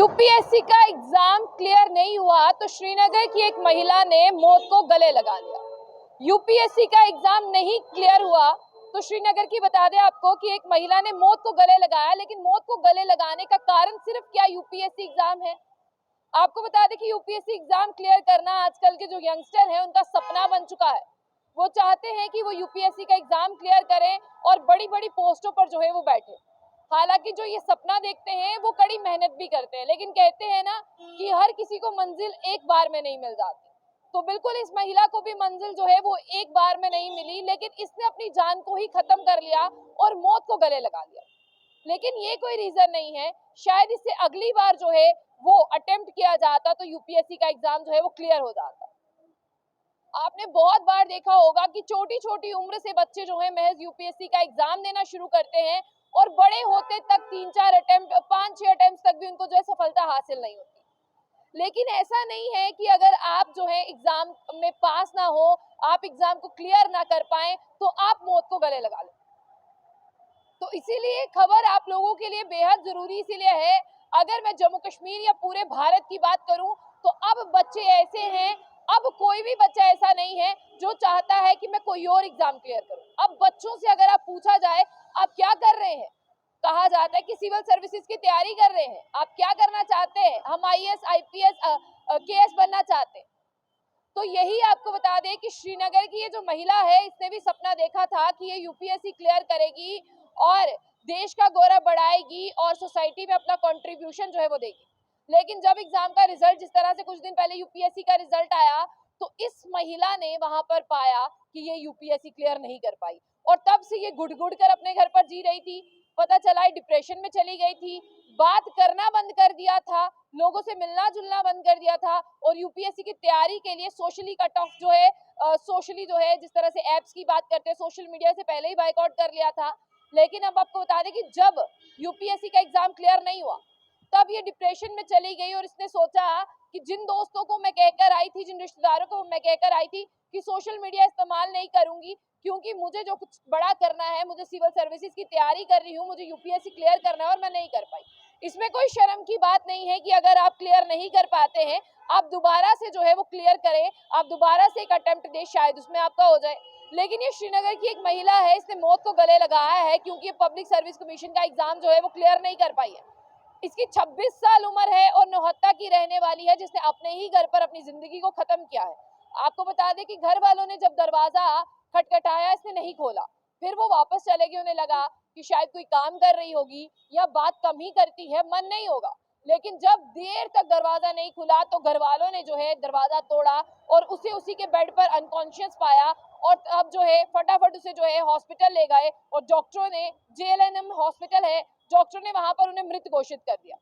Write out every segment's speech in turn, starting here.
UPSC का exam clear नहीं हुआ तो श्रीनगर की एक महिला ने मौत को गले लगा लिया। यूपीएससी का एग्जाम नहीं क्लियर हुआ तो श्रीनगर की बता दें आपको कि एक महिला ने मौत को गले लगाया, लेकिन मौत को गले लगाने का कारण सिर्फ क्या यूपीएससी एग्जाम है? आपको बता दें कि यूपीएससी एग्जाम क्लियर करना आजकल के जो यंगस्टर हैं उनका सपना बन चुका है। वो चाहते हैं कि वो यूपीएससी का एग्जाम क्लियर करें और बड़ी बड़ी पोस्टों पर जो है वो बैठे। हालांकि जो ये सपना देखते हैं वो कड़ी मेहनत भी करते हैं, लेकिन कहते हैं ना कि हर किसी को मंजिल एक बार में नहीं मिल जाती। तो बिल्कुल इस महिला को भी मंजिल जो है वो एक बार में नहीं मिली, लेकिन इसने अपनी जान को ही खत्म कर लिया और मौत को गले लगा लिया। लेकिन ये कोई रीजन नहीं है, शायद इससे अगली बार जो है वो अटेम्प्ट किया जाता तो यूपीएससी का एग्जाम जो है वो क्लियर हो जाता। आपने बहुत बार देखा होगा कि छोटी छोटी उम्र से बच्चे जो है महज यूपीएससी का एग्जाम देना शुरू करते हैं और बड़े होते तक 3-4 अटेम्प्ट 5-6 अटेम्प्ट तक भी उनको जो है सफलता हासिल नहीं होती। लेकिन ऐसा नहीं है कि अगर आप जो है एग्जाम में पास ना हो, आप एग्जाम को क्लियर ना कर पाए तो आप मौत को गले लगा लें। तो इसीलिए खबर आप लोगों के लिए बेहद जरूरी इसीलिए है। अगर मैं जम्मू कश्मीर या पूरे भारत की बात करूं तो अब बच्चे ऐसे हैं, अब कोई भी बच्चा ऐसा नहीं है जो चाहता है कि मैं कोई और एग्जाम क्लियर करूं। अब बच्चों से अगर आप पूछा जाए आप क्या कर रहे हैं, कहा जाता है कि सिविल सर्विसेज की तैयारी कर रहे हैं। आप क्या करना चाहते हैं? हम आईएएस आईपीएस केएस बनना चाहते हैं। तो यही आपको बता दें कि श्रीनगर की ये जो महिला है इसने भी सपना देखा था कि ये यूपीएससी क्लियर करेगी और देश का गौरव बढ़ाएगी और सोसाइटी में अपना कंट्रीब्यूशन जो है वो देगी। लेकिन जब एग्जाम का रिजल्ट जिस तरह से कुछ दिन पहले यूपीएससी का रिजल्ट आया तो इस महिला ने वहां पर पाया कि ये यूपीएससी क्लियर नहीं कर पाई और तब से ये घुट घुट कर अपने घर पर जी रही थी। पता चला डिप्रेशन में चली गई थी, बात करना बंद कर दिया था, लोगों से मिलना जुलना बंद कर दिया था और यूपीएससी की तैयारी के लिए सोशली कट ऑफ जो है सोशली जो है जिस तरह से एप्स की बात करते हैं सोशल मीडिया से पहले ही बाइकआउट कर लिया था। लेकिन अब आपको बता दें कि जब यूपीएससी का एग्जाम क्लियर नहीं हुआ तब ये डिप्रेशन में चली गई और इसने सोचा कि जिन दोस्तों को मैं कहकर आई थी, जिन रिश्तेदारों को मैं कहकर आई थी कि सोशल मीडिया इस्तेमाल नहीं करूंगी क्योंकि मुझे जो कुछ बड़ा करना है, मुझे सिविल सर्विसेज की तैयारी कर रही हूँ, मुझे यूपीएससी क्लियर करना है और मैं नहीं कर पाई। इसमें कोई शर्म की बात नहीं है कि अगर आप क्लियर नहीं कर पाते हैं आप दोबारा से जो है वो क्लियर करें, आप दोबारा से एक अटेम्प्ट दें, शायद उसमें आपका हो जाए। लेकिन ये श्रीनगर की एक महिला है, इसने मौत को गले लगाया है क्योंकि पब्लिक सर्विस कमीशन का एग्जाम जो है वो क्लियर नहीं कर पाई है। इसकी 26 साल उम्र है और नौहत्ता की रहने वाली है, जिसने अपने ही घर पर अपनी जिंदगी को खत्म किया है। आपको बता दें कि घर वालों ने जब दरवाजा खटखटाया इसने नहीं खोला, फिर वो वापस चले गए। उन्हें लगा कि शायद कोई काम कर रही होगी या बात कम ही करती है, मन नहीं होगा। लेकिन जब देर तक दरवाजा नहीं खुला तो घर वालों ने जो है दरवाजा तोड़ा और उसे उसी के बेड पर अनकॉन्शियस पाया और अब जो है फटाफट उसे जो है हॉस्पिटल ले गए और डॉक्टरों ने, जेएलएनएम हॉस्पिटल है, डॉक्टर ने वहां पर उन्हें मृत घोषित कर दिया।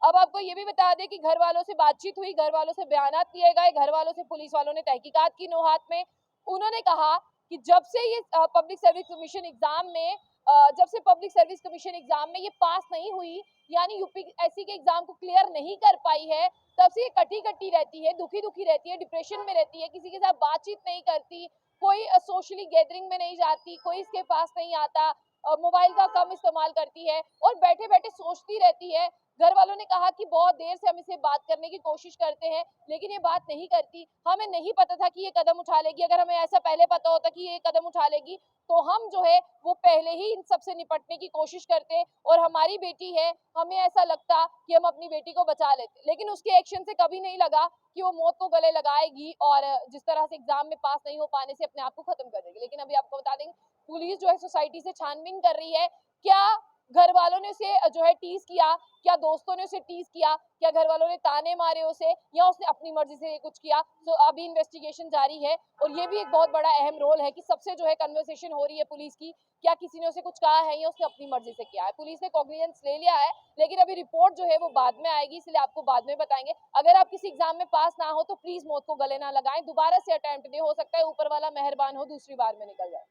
अब आपको ये भी बता दें कि घर वालों से बातचीत हुई, घर वालों से बयानात लिए गए, घर वालों से पुलिस वालों ने तहकीकात की नौहात में। उन्होंने कहा कि जब से ये पब्लिक सर्विस कमीशन एग्जाम में जब से पब्लिक सर्विस कमीशन एग्जाम में ये पास नहीं हुई, यानी यूपीएससी के एग्जाम को क्लियर नहीं कर पाई है, तब से ये कटी कटी रहती है, दुखी दुखी रहती है, डिप्रेशन में रहती है, किसी के साथ बातचीत नहीं करती, कोई सोशली गैदरिंग में नहीं जाती, कोई इसके पास नहीं आता, मोबाइल का कम इस्तेमाल करती है और बैठे बैठे सोचती रहती है। घर वालों ने कहा कि बहुत देर से हम इसे बात करने की कोशिश करते हैं लेकिन ये बात नहीं करती। हमें नहीं पता था कि ये कदम उठा लेगी, अगर हमें ऐसा पहले पता होता कि ये कदम उठा लेगी तो हम जो है वो पहले ही इन सब से निपटने की कोशिश करते और हमारी बेटी है, हमें ऐसा लगता कि हम अपनी बेटी को बचा लेते। लेकिन उसके एक्शन से कभी नहीं लगा कि वो मौत को गले लगाएगी और जिस तरह से एग्जाम में पास नहीं हो पाने से अपने आप को खत्म कर देगी। लेकिन अभी आपको बता देंगे पुलिस जो है सोसाइटी से छानबीन कर रही है, क्या घर वालों ने उसे जो है टीज किया, क्या दोस्तों ने उसे टीज किया, क्या घर वालों ने ताने मारे उसे या उसने अपनी मर्जी से कुछ किया। तो अभी इन्वेस्टिगेशन जारी है और ये भी एक बहुत बड़ा अहम रोल है कि सबसे जो है कन्वर्सेशन हो रही है पुलिस की, क्या किसी ने उसे कुछ कहा है या उसने अपनी मर्जी से किया है। पुलिस ने कॉग्निजेंस ले लिया है लेकिन अभी रिपोर्ट जो है वो बाद में आएगी, इसलिए आपको बाद में बताएंगे। अगर आप किसी एग्जाम में पास ना हो तो प्लीज मौत को गले ना लगाएं, दोबारा से अटेम्प्ट दें, हो सकता है ऊपर वाला मेहरबान हो दूसरी बार में निकल जाए।